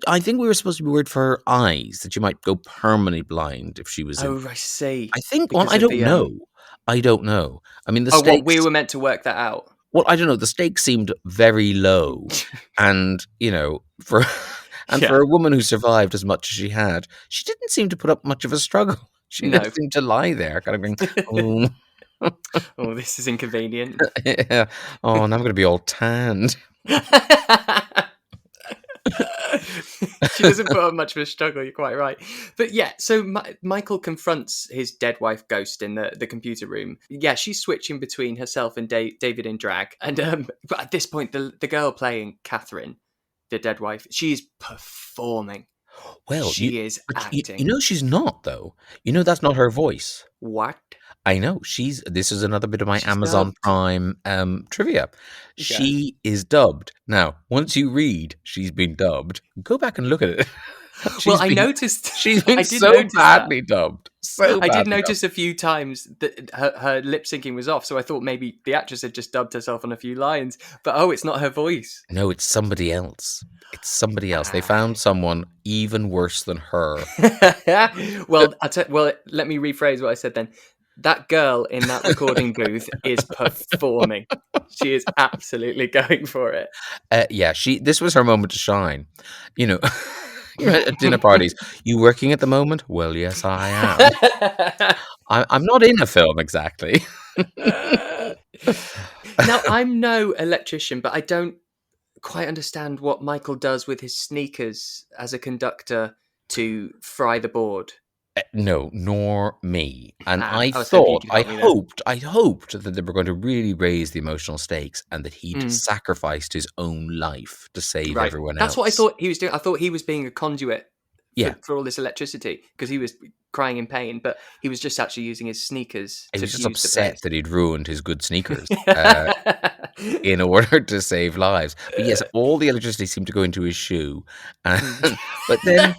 I think we were supposed to be worried for her eyes, that she might go permanently blind if she was I see. I think, I don't know. I don't know. I mean, the stakes... we were meant to work that out. Well, I don't know. The stakes seemed very low. And, for a woman who survived as much as she had, she didn't seem to put up much of a struggle. She didn't seem to lie there, kind of going, oh, this is inconvenient. Yeah. Oh, now I'm going to be all tanned. She doesn't put up much of a struggle, you're quite right. But yeah, so Michael confronts his dead wife ghost in the computer room. Yeah, she's switching between herself and David in drag. And but at this point, the girl playing Catherine, the dead wife, she's performing. Well, She is acting. you know she's not though. You know that's not her voice. What? I know this is another bit of my She's Amazon dubbed. Prime trivia. Okay. She is dubbed. Now, once you read she's been dubbed, go back and look at it. Well, I noticed. She's been I did so notice badly dubbed. So I did badly dubbed. notice a few times that her lip syncing was off, so I thought maybe the actress had just dubbed herself on a few lines. But it's not her voice. No, it's somebody else. It's somebody else. They found someone even worse than her. Well, let me rephrase what I said then. That girl in that recording booth is performing. She is absolutely going for it. Yeah, this was her moment to shine. You know, at dinner parties. You working at the moment? Well, yes, I am. I'm not in a film exactly. Now, I'm no electrician, but I don't quite understand what Michael does with his sneakers as a conductor to fry the board. No, nor me. And I hoped that they were going to really raise the emotional stakes and that he'd sacrificed his own life to save everyone else. That's what I thought he was doing. I thought he was being a conduit for all this electricity because he was crying in pain, but he was just actually using his sneakers. He to was just fuse the upset place. that he'd ruined his good sneakers in order to save lives. But yes, all the electricity seemed to go into his shoe, but then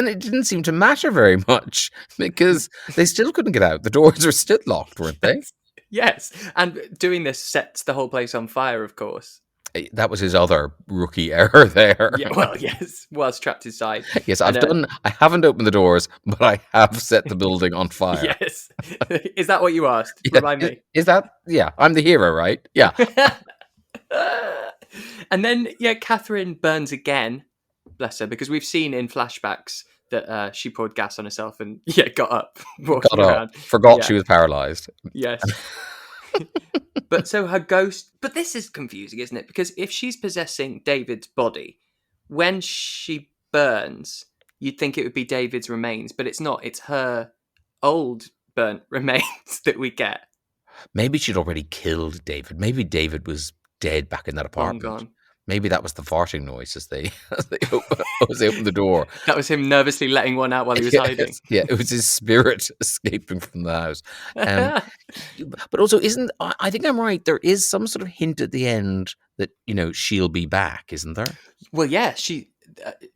it didn't seem to matter very much because they still couldn't get out. The doors were still locked, weren't they? Yes, and doing this sets the whole place on fire, of course. That was his other rookie error there. Yeah, well, yes, was trapped inside. Yes, I haven't opened the doors, but I have set the building on fire. Yes. Is that what you asked? Yeah. Remind me. Is that, yeah, I'm the hero, right? Yeah. And then, Catherine burns again, bless her, because we've seen in flashbacks that she poured gas on herself and, got up, walking around. Forgot she was paralyzed. Yes. But so her ghost... But this is confusing, isn't it? Because if she's possessing David's body, when she burns, you'd think it would be David's remains, but it's not. It's her old burnt remains that we get. Maybe she'd already killed David. Maybe David was dead back in that apartment. Gone. Maybe that was the farting noise as they opened the door. That was him nervously letting one out while he was hiding. Yeah, it was his spirit escaping from the house. But also, I think I'm right. There is some sort of hint at the end that she'll be back, isn't there? Well, yeah,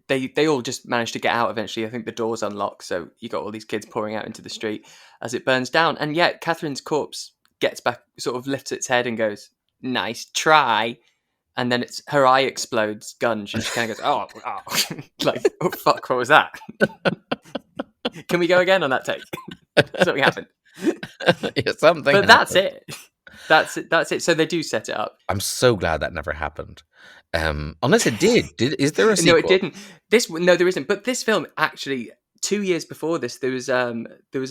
they all just managed to get out eventually. I think the doors unlocked, so you got all these kids pouring out into the street as it burns down. And yet, Catherine's corpse gets back, sort of lifts its head and goes, "Nice try." And then her eye explodes, gunge, and she kind of goes, oh. Like, oh, fuck, what was that? Can we go again on that take? Something happened. Yeah, something But happened. That's it. So they do set it up. I'm so glad that never happened. Unless it did. Is there a sequel? No, it didn't. No, there isn't. But this film, actually, 2 years before this, there was a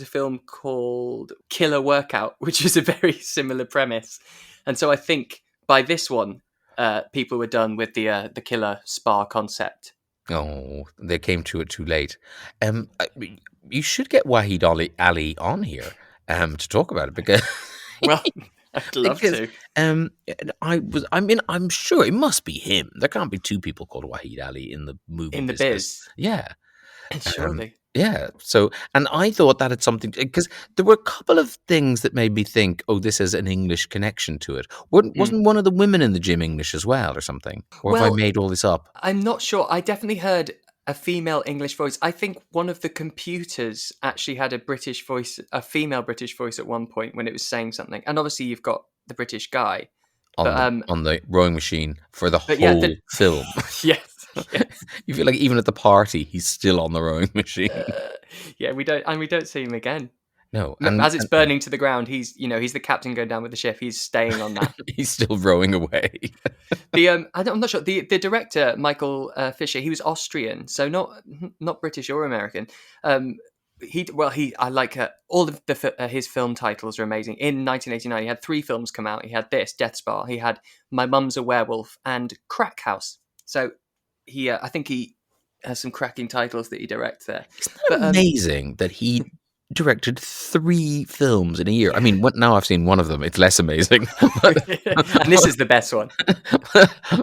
film called Killer Workout, which is a very similar premise. And so I think by this one, people were done with the killer spa concept. Oh, they came to it too late. You should get Wahid Ali on here to talk about it because. Well, I'd love to. I'm sure it must be him. There can't be two people called Wahid Ali in the movie in the business. biz. Yeah, surely. Yeah. So, and I thought that had something because there were a couple of things that made me think, oh, this has an English connection to it. Wasn't one of the women in the gym English as well, or something? Or have I made all this up? I'm not sure. I definitely heard a female English voice. I think one of the computers actually had a female British voice at one point when it was saying something. And obviously, you've got the British guy on the rowing machine for the whole film. Yes. You feel like even at the party, he's still on the rowing machine. We don't see him again. No, and as it's burning to the ground, he's the captain going down with the ship. He's staying on that. He's still rowing away. I'm not sure. The director Michael Fisher, he was Austrian, so not British or American. I like all of his film titles are amazing. In 1989, he had 3 films come out. He had this, Death Spa. He had My Mum's a Werewolf and Crack House. So I think he has some cracking titles that he directs there. Isn't that amazing that he directed 3 films in a year. I mean, now I've seen one of them. It's less amazing, but And this is the best one.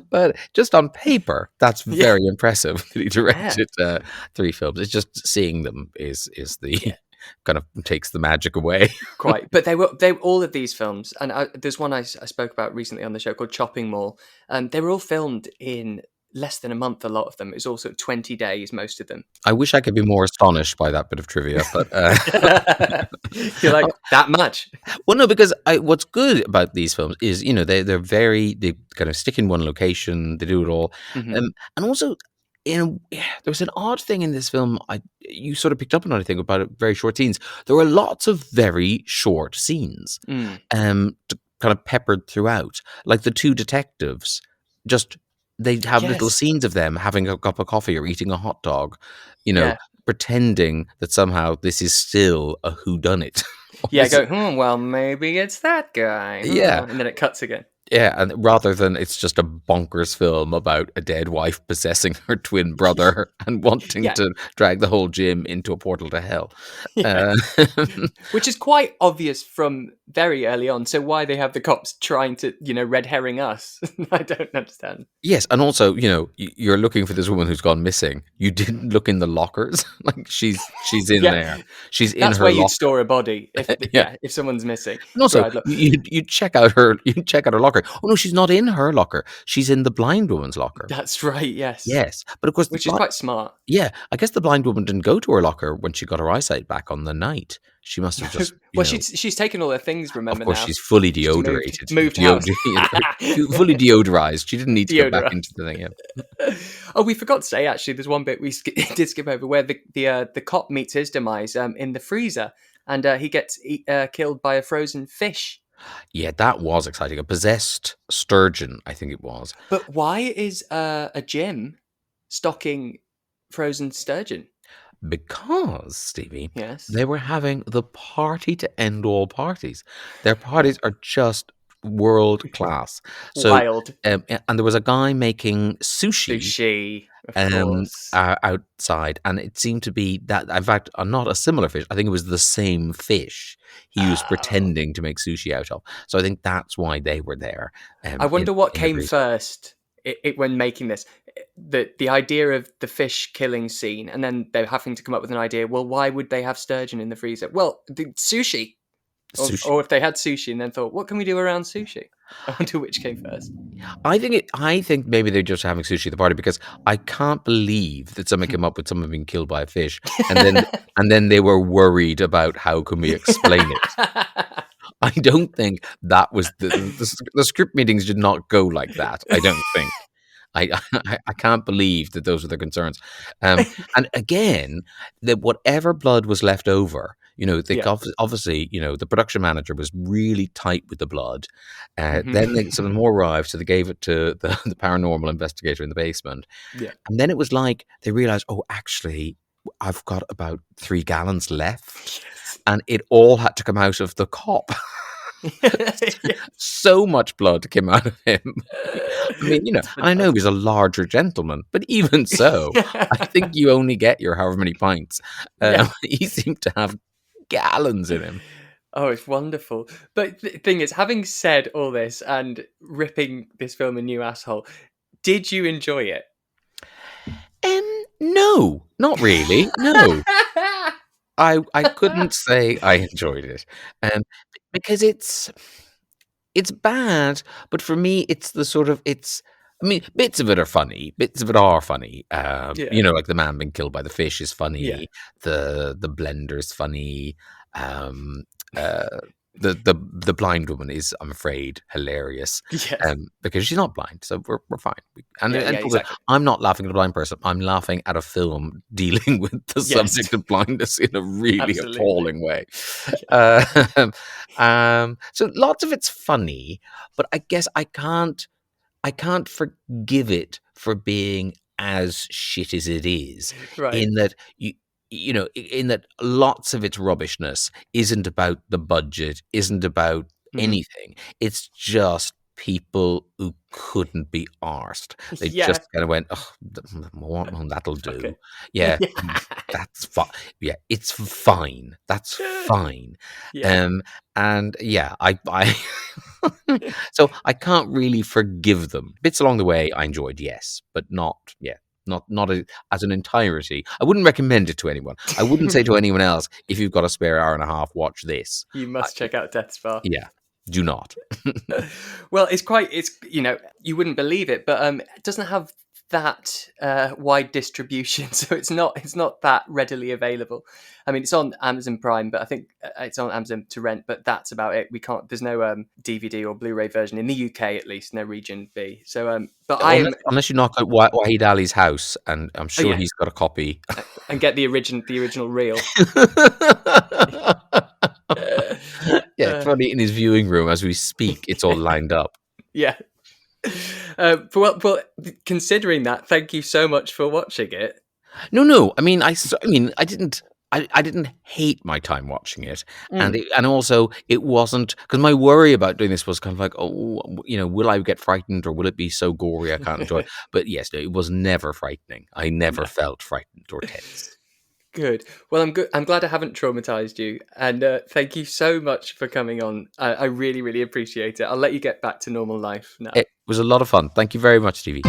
but just on paper, that's Yeah. very impressive that he directed 3 films. It's just seeing them is the kind of takes the magic away. Quite, but they were all of these films, and there's one I spoke about recently on the show called Chopping Mall. They were all filmed in less than a month. A lot of them. It was also 20 days, most of them. I wish I could be more astonished by that bit of trivia, but You're like, that much? well, no, because what's good about these films is they kind of stick in one location, they do it all, and also there was an odd thing in this film. You sort of picked up on it, I think, about very short scenes. There were lots of very short scenes, kind of peppered throughout, like the 2 detectives. Just they have little scenes of them having a cup of coffee or eating a hot dog, pretending that somehow this is still a whodunit. Yeah, well, maybe it's that guy. Yeah. And then it cuts again. Yeah, and rather than it's just a bonkers film about a dead wife possessing her twin brother and wanting to drag the whole gym into a portal to hell. Yeah. Which is quite obvious from very early on. So why they have the cops trying to, red herring us, I don't understand. Yes, and also, you're looking for this woman who's gone missing. You didn't look in the lockers. Like she's in there. She's in her That's where you'd locker. store a body if someone's missing. And also, Right, you check out her locker. Oh no, she's not in her locker. She's in the blind woman's locker. That's right. Yes. Yes, but of course, which is quite smart. Yeah, I guess the blind woman didn't go to her locker when she got her eyesight back on the night. She must have just. Well, she's taken all her things. Remember, of course, now. she's fully deodораted, moved house. fully deodorized. She didn't need to go back into the thing. Yeah. Oh, we forgot to say actually, there's one bit we did skip over where the cop meets his demise in the freezer, and he gets killed by a frozen fish. Yeah, that was exciting. A possessed sturgeon, I think it was. But why is a gym stocking frozen sturgeon? Because, Stevie, yes, they were having the party to end all parties. Their parties are just world class. So, wild. And there was a guy making sushi. Of course. Outside, and it seemed to be that, in fact, not a similar fish. I think it was the same fish he was pretending to make sushi out of. So I think that's why they were there. I wonder what came first when making this. The idea of the fish killing scene, and then they're having to come up with an idea. Well, why would they have sturgeon in the freezer? Well, the sushi. Or if they had sushi and then thought, what can we do around sushi? I wonder which came first. I think maybe they're just having sushi at the party, because I can't believe that someone came up with someone being killed by a fish, and then they were worried about how can we explain it. I don't think that was the script meetings did not go like that. I don't think. I can't believe that those were the concerns. And again, that whatever blood was left over, obviously, the production manager was really tight with the blood. Then some more arrived, so they gave it to the paranormal investigator in the basement. Yeah. And then it was like they realized, oh, actually, I've got about 3 gallons left. Yes. And it all had to come out of the cop. So much blood came out of him. I mean, I know he's a larger gentleman, but even so, I think you only get your however many pints. He seemed to have gallons in him. Oh, it's wonderful. But the thing is, having said all this and ripping this film a new asshole, did you enjoy it? No, not really. No. I couldn't say I enjoyed it. Because it's bad, but for me, it's the sort of, I mean, bits of it are funny. Bits of it are funny. Like the man being killed by the fish is funny. Yeah. The blender's funny. The blind woman is, I'm afraid, hilarious. Yes. Because she's not blind, so we're fine. Exactly. I'm not laughing at a blind person. I'm laughing at a film dealing with the subject of blindness in a really appalling way. So lots of it's funny, but I guess I can't forgive it for being as shit as it is. Right. In that in that lots of its rubbishness isn't about the budget, isn't about anything. It's just people who couldn't be arsed. They Yeah. just kind of went, oh, that'll do. Yeah, Yeah. that's fine. Yeah, it's fine. That's fine. Yeah. And yeah, I so I can't really forgive them. Bits along the way I enjoyed, yes, but not, yeah, not as an entirety. I wouldn't recommend it to anyone. I wouldn't say to anyone else, if you've got a spare hour and a half, watch this. You must check out Death Spa. Yeah, do not. Well, it's you wouldn't believe it, but it doesn't have that wide distribution, so it's not that readily available. I mean, it's on Amazon Prime, but I think it's on Amazon to rent, but that's about it. We can't. There's no DVD or Blu-ray version in the UK, at least, no region B. So, but Unless you knock at Wahid Ali's house, and I'm sure he's got a copy, and get the original reel. Yeah, probably in his viewing room as we speak. It's all lined up. Yeah. Well, considering that, thank you so much for watching it. No. I mean, I didn't hate my time watching it, and also it wasn't, because my worry about doing this was kind of like, oh, will I get frightened, or will it be so gory I can't enjoy it? But yes, no, it was never frightening. I never felt frightened or tense. Good. Well, I'm good. I'm glad I haven't traumatized you, and thank you so much for coming on. I really, really appreciate it. I'll let you get back to normal life now. It was a lot of fun. Thank you very much, Stevie.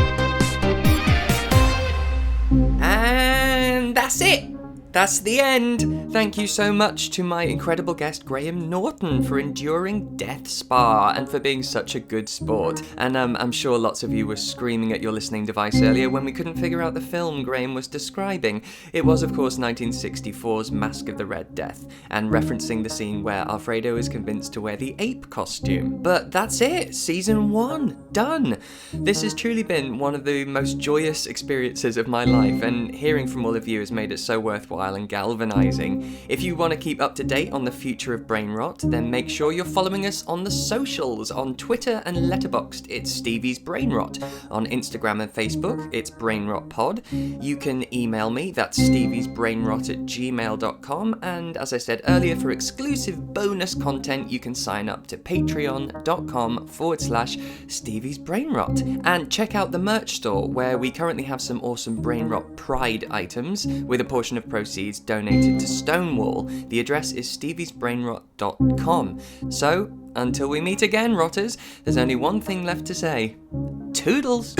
And that's it. That's the end. Thank you so much to my incredible guest, Graham Norton, for enduring Death Spa and for being such a good sport. And I'm sure lots of you were screaming at your listening device earlier when we couldn't figure out the film Graham was describing. It was, of course, 1964's Mask of the Red Death, and referencing the scene where Alfredo is convinced to wear the ape costume. But that's it. Season 1. Done. This has truly been one of the most joyous experiences of my life, and hearing from all of you has made it so worthwhile and galvanizing. If you want to keep up to date on the future of Brain Rot, then make sure you're following us on the socials. On Twitter and Letterboxd, it's Stevie's Brain Rot. On Instagram and Facebook, it's Brain Rot Pod. You can email me, that's steviesbrainrot@gmail.com, and as I said earlier, for exclusive bonus content, you can sign up to patreon.com/Stevie's Brain Rot. And check out the merch store, where we currently have some awesome Brain Rot Pride items, with a portion of proceeds donated to Stonewall. The address is steviesbrainrot.com. So, until we meet again, Rotters, there's only one thing left to say. Toodles!